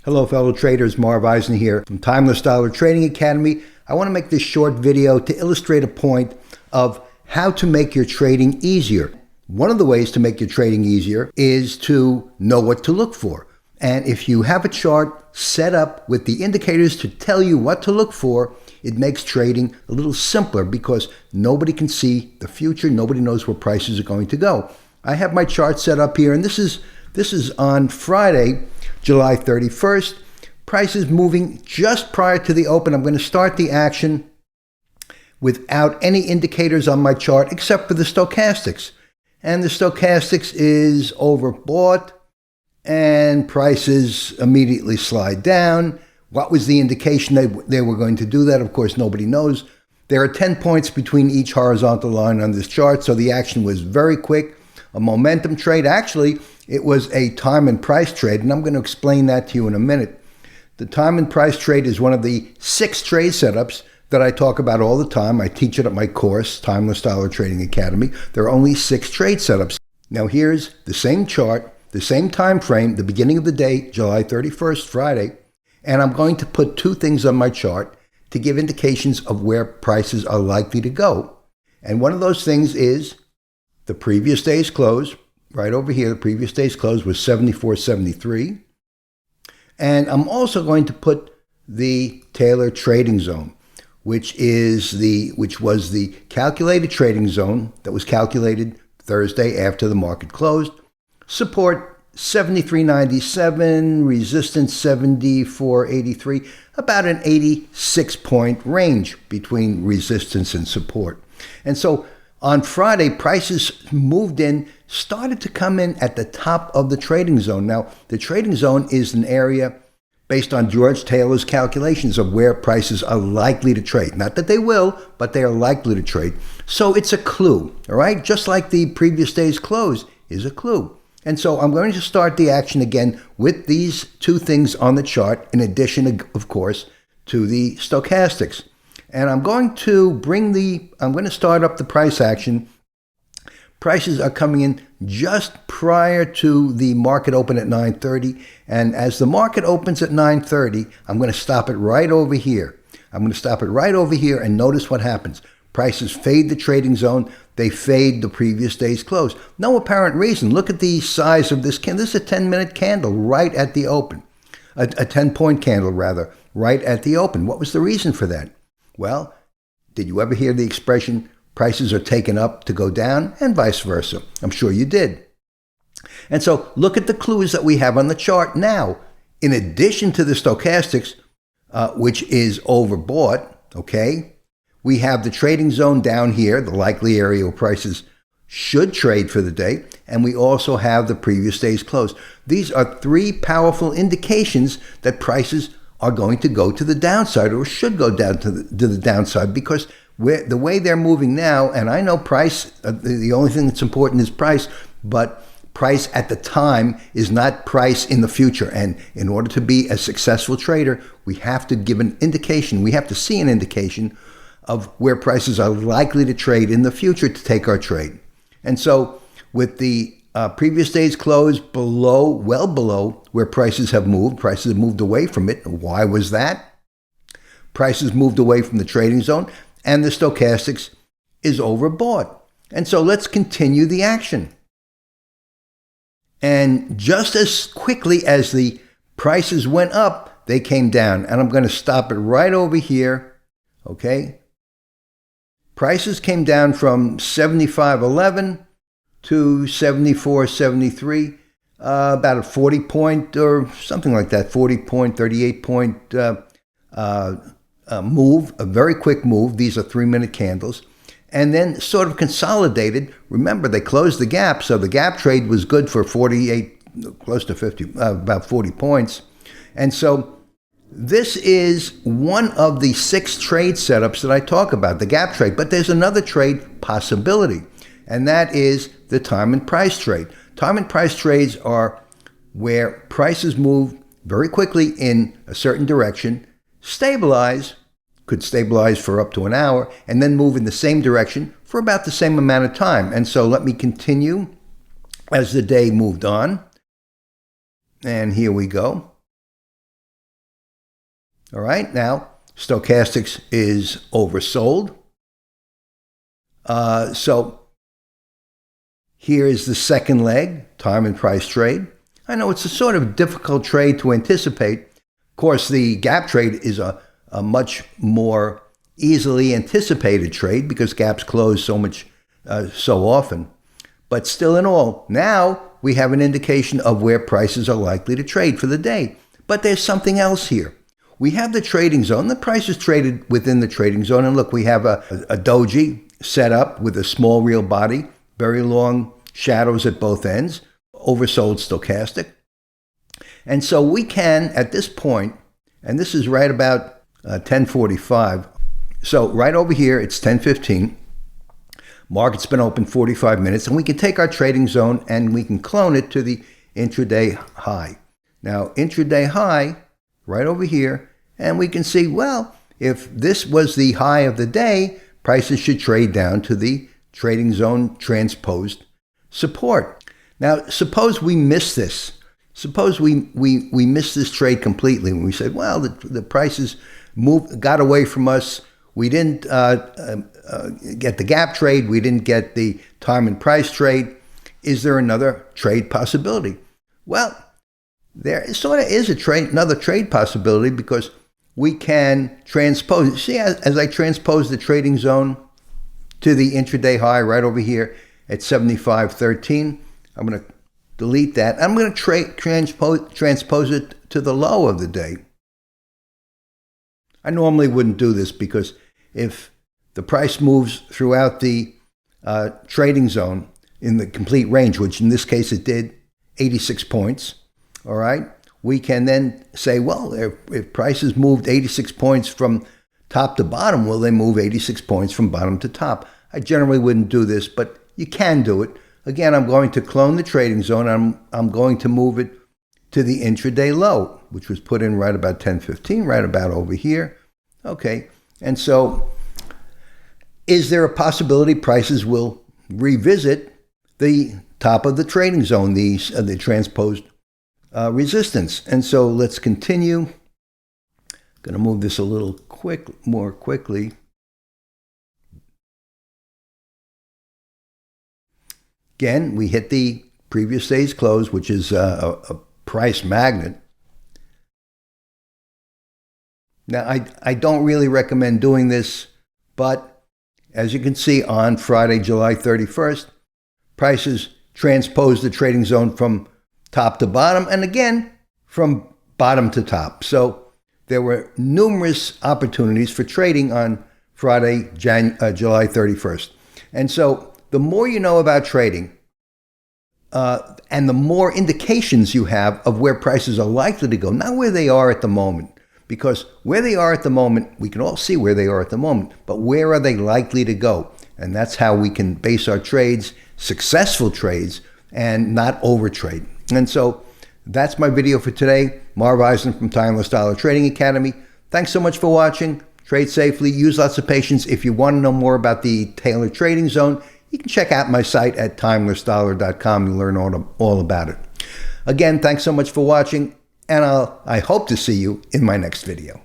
Hello fellow traders, Marv Eisen here from Timeless Dollar Trading Academy. I want to make this short video to illustrate a point of how to make your trading easier. One of the ways to make your trading easier is to know what to look for. And if you have a chart set up with the indicators to tell you what to look for, it makes trading a little simpler because nobody can see the future. Nobody knows where prices are going to go. I have my chart set up here, and this is on Friday, July 31st. Prices moving just prior to the open. I'm going to start the action without any indicators on my chart except for the stochastics. And the stochastics is overbought and prices immediately slide down. What was the indication they were going to do that? Of course, nobody knows. There are 10 points between each horizontal line on this chart, so the action was very quick. A momentum trade. Actually, it was a time and price trade, and I'm going to explain that to you in a minute. The time and price trade is one of the 6 trade setups that I talk about all the time. I teach it at my course, Timeless Dollar Trading Academy. There are only 6 trade setups. Now here's the same chart, the same time frame, the beginning of the day, July 31st, Friday, and I'm going to put 2 things on my chart to give indications of where prices are likely to go. And one of those things is the previous day's close. Right over here, the previous day's close was 74.73. And I'm also going to put the Taylor trading zone, which was the calculated trading zone that was calculated Thursday after the market closed. Support 73.97, resistance 74.83, about an 86-point range between resistance and support. And so on Friday, prices moved in, started to come in at the top of the trading zone. Now, the trading zone is an area based on George Taylor's calculations of where prices are likely to trade. Not that they will, but they are likely to trade. So it's a clue, all right? Just like the previous day's close is a clue. And so I'm going to start the action again with these 2 things on the chart, in addition, of course, to the stochastics. And I'm going to start up the price action. Prices are coming in just prior to the market open at 9:30. And as the market opens at 9:30, I'm going to stop it right over here. I'm going to stop it right over here and notice what happens. Prices fade the trading zone. They fade the previous day's close. No apparent reason. Look at the size of this candle. This is a 10-minute candle right at the open. A 10-point candle, rather, right at the open. What was the reason for that? Well, did you ever hear the expression, prices are taken up to go down, and vice versa? I'm sure you did. And so look at the clues that we have on the chart now. In addition to the stochastics, which is overbought, okay, we have the trading zone down here, the likely area where prices should trade for the day, and we also have the previous day's close. These are 3 powerful indications that prices are going to go to the downside, or should go down to the downside, because the way they're moving now, and I know price, the only thing that's important is price, but price at the time is not price in the future. And in order to be a successful trader, we have to give an indication, we have to see an indication of where prices are likely to trade in the future to take our trade. And so with the previous day's close well below where prices have moved away from it. Why was that? Prices moved away from the trading zone, and the stochastics is overbought. And so let's continue the action. And just as quickly as the prices went up, they came down. And I'm going to stop it right over here, okay? Prices came down from 75.11 to 74.73, about a 40 point or something like that, 40 point, 38 point move, a very quick move. These are 3-minute candles. And then sort of consolidated. Remember, they closed the gap, so the gap trade was good for 48, close to 50, about 40 points. And so this is one of the 6 trade setups that I talk about, the gap trade. But there's another trade possibility, and that is the time and price trade. Time and price trades are where prices move very quickly in a certain direction, could stabilize for up to an hour, and then move in the same direction for about the same amount of time. And so let me continue as the day moved on. And here we go. All right, now stochastics is oversold. So here is the second leg, time and price trade. I know it's a sort of difficult trade to anticipate. Of course, the gap trade is a much more easily anticipated trade because gaps close so often. But still in all, now we have an indication of where prices are likely to trade for the day. But there's something else here. We have the trading zone. The price is traded within the trading zone. And look, we have a doji set up with a small real body, very long shadows at both ends, oversold stochastic. And so we can, at this point, and this is right about 10:45. So right over here, it's 10:15. Market's been open 45 minutes, and we can take our trading zone and we can clone it to the intraday high. Now, intraday high, right over here, and we can see, well, if this was the high of the day, prices should trade down to the trading zone transposed support. Now, suppose we miss this. Suppose we miss this trade completely when we say, well, the prices got away from us. We didn't get the gap trade. We didn't get the time and price trade. Is there another trade possibility? Well, there sort of is another trade possibility because we can transpose. See, as I transpose the trading zone to the intraday high right over here at 75.13, I'm going to delete that. I'm going to transpose it to the low of the day. I normally wouldn't do this because if the price moves throughout the trading zone in the complete range, which in this case it did, 86 points, all right, we can then say, well, if prices moved 86 points from top to bottom, will they move 86 points from bottom to top? I generally wouldn't do this, but you can do it. Again, I'm going to clone the trading zone. I'm going to move it to the intraday low, which was put in right about 10:15, right about over here. Okay, and so is there a possibility prices will revisit the top of the trading zone, the transposed resistance? And so let's continue. Going to move this a little more quickly. Again, we hit the previous day's close, which is a price magnet. Now, I don't really recommend doing this, but as you can see on Friday, July 31st, prices transposed the trading zone from top to bottom, and again, from bottom to top. So there were numerous opportunities for trading on Friday, July 31st. And so the more you know about trading, and the more indications you have of where prices are likely to go, not where they are at the moment, because where they are at the moment, we can all see where they are at the moment, but where are they likely to go? And that's how we can base our trades, successful trades, and not overtrade. And so that's my video for today. Marv Eisen from Timeless Dollar Trading Academy. Thanks so much for watching. Trade safely, use lots of patience. If you want to know more about the tailored trading zone, you can check out my site at timelessdollar.com and learn all about it. Again, thanks so much for watching, and I hope to see you in my next video.